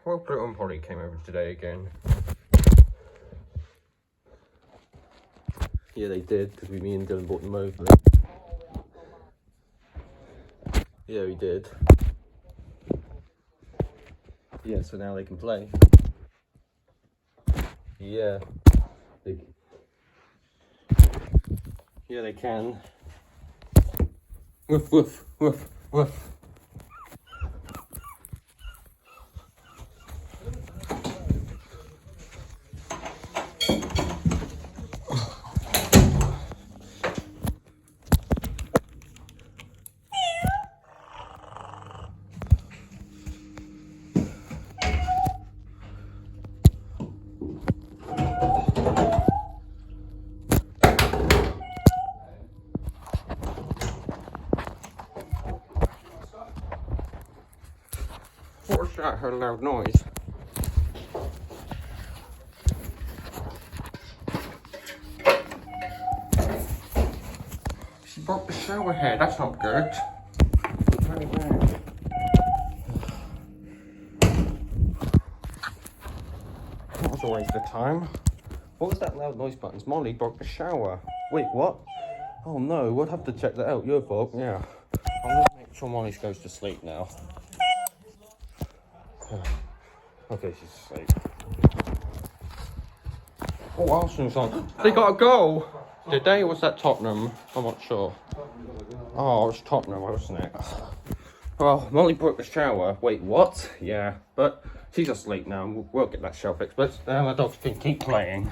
Well, Pluto and Polly came over today again. Yeah, they did, because me and Dylan brought them over. Yeah, we did. Yeah, so now they can play. Yeah. Yeah, they can. Woof, woof, woof, woof. What's that, her loud noise? She broke the shower head, that's not good. Very bad. That was a waste of time. What was that loud noise buttons? Molly broke the shower. Wait, what? Oh no, we'll have to check that out. Your fault, yeah. I'm gonna make sure Molly goes to sleep now. Okay, she's asleep. Oh, Arsenal's on. They got a goal! Did they? Or was that Tottenham? I'm not sure. Oh, it was Tottenham, wasn't it? Well, Molly broke the shower. Wait, what? Yeah, but she's asleep now. We'll get that shower fixed. But my dogs can keep playing.